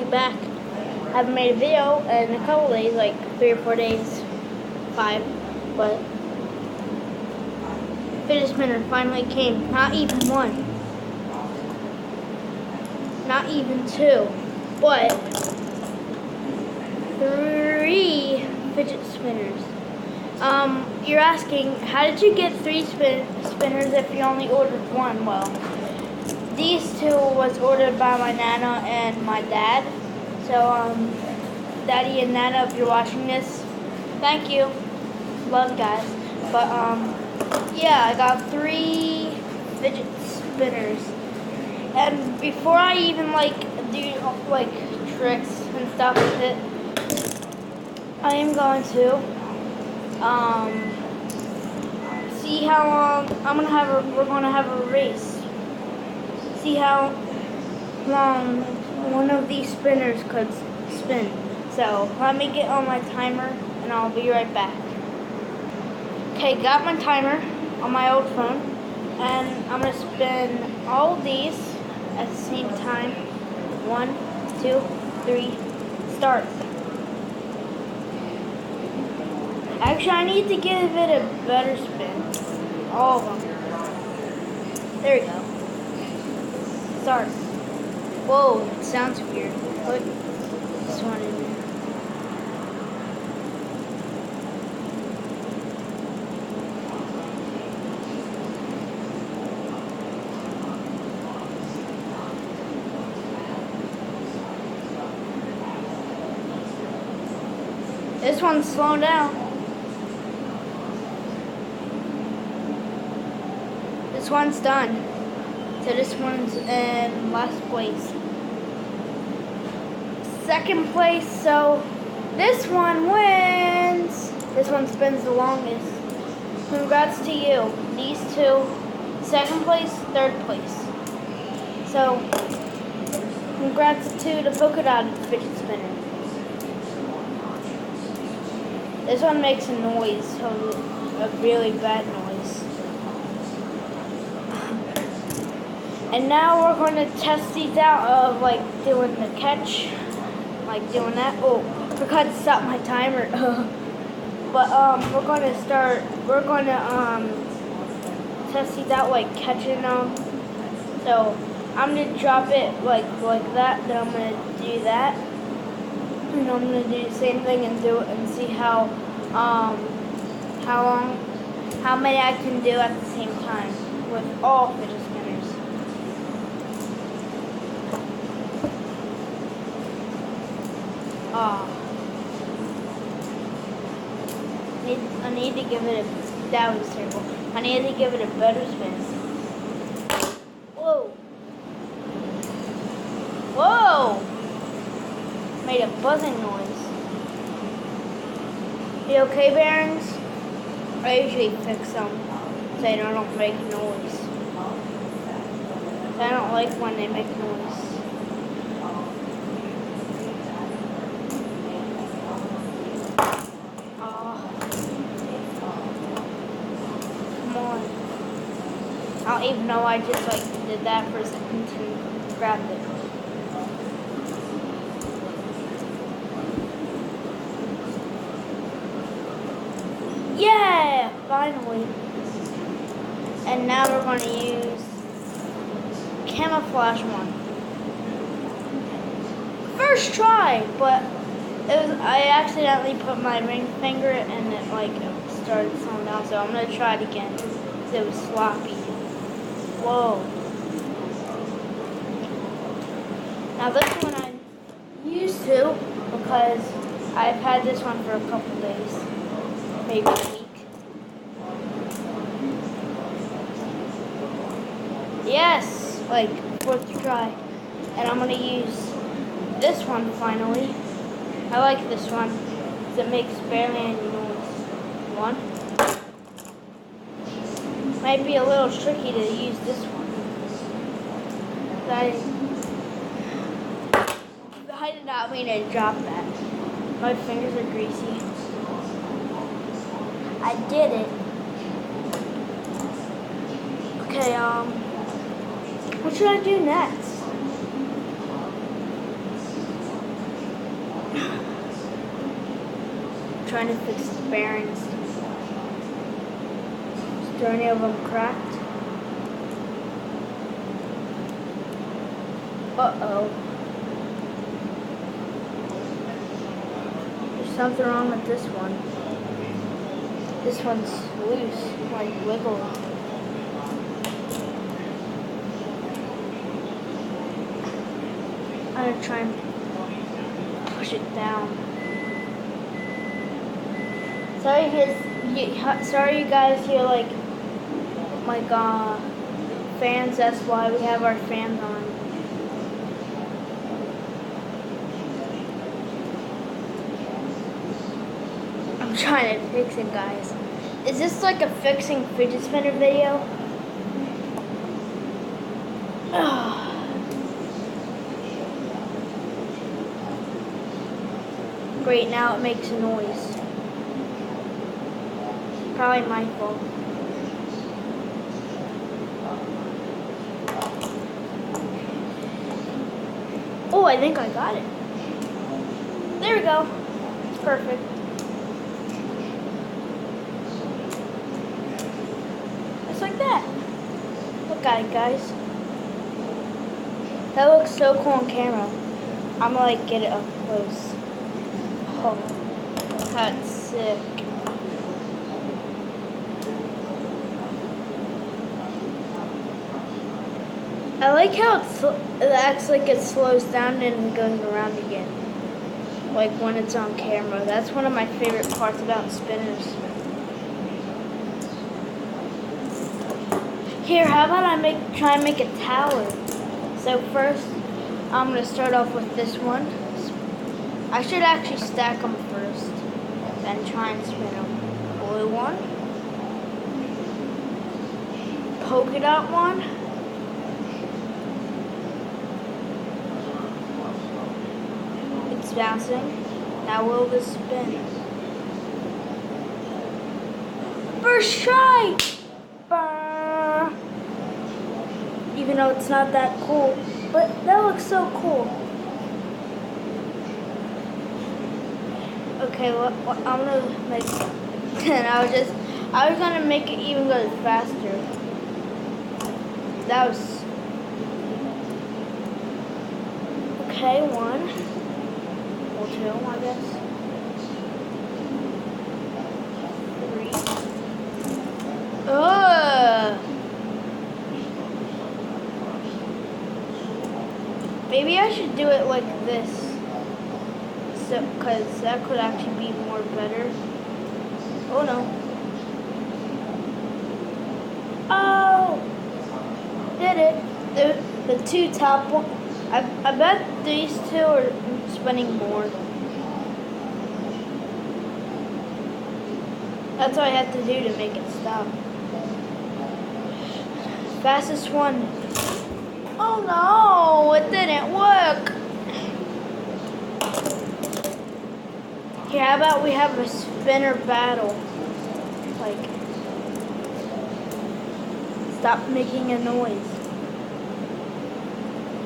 finally back. I haven't made a video in a couple days, like 3 or 4 days, 5, but fidget spinner finally came. Not even 1, not even 2, but 3 fidget spinners. You're asking, how did you get 3 spinners if you only ordered 1? Well, these 2 was ordered by my Nana and my dad. So, Daddy and Nana, if you're watching this, thank you. Love, guys. But, yeah, I got 3 fidget spinners. And before I even, do, tricks and stuff with it, I am going to, see how long we're gonna have a race. See how long one of these spinners could spin. So let me get on my timer and I'll be right back. Okay, got my timer on my old phone and I'm gonna spin all of these at the same time. 1, 2, 3, start. Actually, I need to give it a better spin. All of them. There we go. Start. Whoa, it sounds weird. Put this one in there. This one's slowing down. This one's done. So this one's in last place. Second place, so this one wins. This one spins the longest. Congrats to you. These 2, second place, third place. So, congrats to the polka dot fidget spinner. This one makes a noise, a really bad noise. And now we're going to test these out of doing the catch, doing that. Oh, forgot to stop my timer. But we're going to test these out catching them. So I'm going to drop it like that, then I'm going to do that. And I'm going to do the same thing and do it and see how many I can do at the same time with all fidget spinners. I need to give it that was terrible. I need to give it a better spin. Whoa. Whoa! Made a buzzing noise. You okay, bearings? I usually fix them so they don't make noise. I don't like when they make noise. I don't even know I just did that for a second to grab it. Yeah, finally. And now we're going to use camouflage one. First try, but I accidentally put my ring finger and it started slowing down. So I'm going to try it again because it was sloppy. Whoa. Now this one I'm used to because I've had this one for a couple days, maybe a week. Yes, fourth try. And I'm gonna use this one finally. I like this one because it makes barely any noise. 1. Might be a little tricky to use this one. I did not mean to drop that. My fingers are greasy. I did it. Okay, what should I do next? trying to fix the bearings. Is there any of them cracked? Uh-oh. There's something wrong with this one. This one's loose, like wiggle. I'm gonna try and push it down. Sorry you guys hear like fans. That's why we have our fans on. I'm trying to fix it, guys. Is this like a fixing fidget spinner video? Great, now it makes a noise. Probably my fault. Oh, I think I got it. There we go. It's perfect. Just like that. Look at it, guys. That looks so cool on camera. I'm gonna like get it up close. Oh, that's sick. I like how it acts like it slows down and goes around again. Like when it's on camera. That's one of my favorite parts about spinners. Here, how about I try and make a tower? So first, I'm going to start off with this one. I should actually stack them first, then try and spin them. Blue one. Polka dot one. It's bouncing. Now will this spin? First try! Even though it's not that cool, but that looks so cool. Okay, well, I'm gonna make. And I was gonna make it even go faster. That was okay. One, well, two, I guess. Three. Ugh. Maybe I should do it like this, so because that could actually be more better. Oh no! Oh, did it? The two top one. I bet these two are spinning more. That's what I have to do to make it stop. Fastest one. Oh no, it didn't work. Here, how about we have a spinner battle? Like, stop making a noise.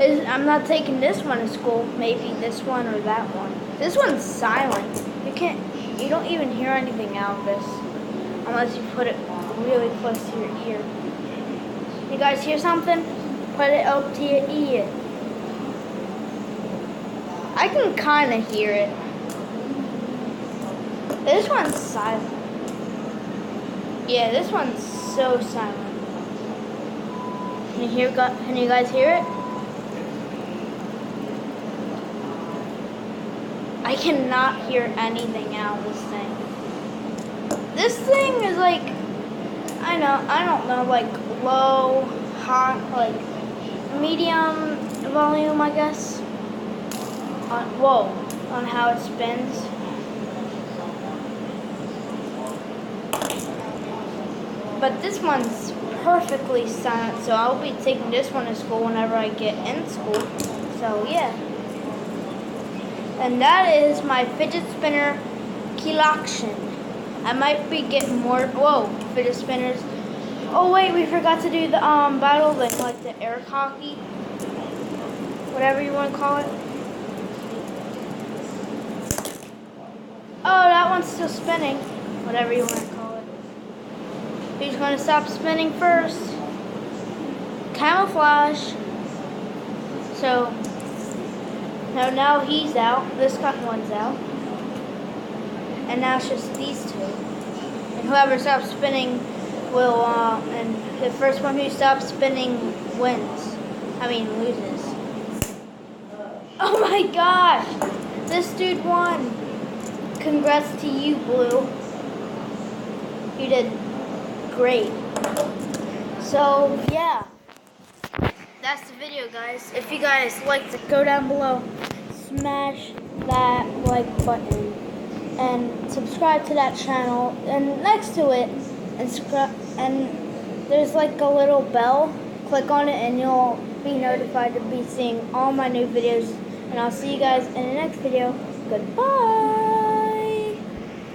I'm not taking this one to school. Maybe this one or that one. This one's silent. You don't even hear anything out of this unless you put it really close to your ear. You guys hear something? Put it up to your ear. I can kind of hear it. This one's silent. Yeah, this one's so silent. Can you guys hear it? I cannot hear anything out of this thing. This thing is like, I don't know, like low, high, like medium volume, I guess. On how it spins. But this one's perfectly silent, so I'll be taking this one to school whenever I get in school. So yeah. And that is my fidget spinner collection. I might be getting more, fidget spinners. Oh wait, we forgot to do the battle thing, like the air hockey. Whatever you want to call it. Oh, that one's still spinning. Whatever you want to call it. Who's going to stop spinning first? Camouflage. So, now he's out. This one's out. And now it's just these two. And whoever stops spinning will, and the first one who stops spinning wins. Loses. Oh my gosh! This dude won. Congrats to you, Blue. You did great. So, yeah. That's the video, guys. If you guys liked it, go down below. Smash that like button. And subscribe to that channel. And next to it, and there's like a little bell. Click on it and you'll be notified to be seeing all my new videos. And I'll see you guys in the next video. Goodbye.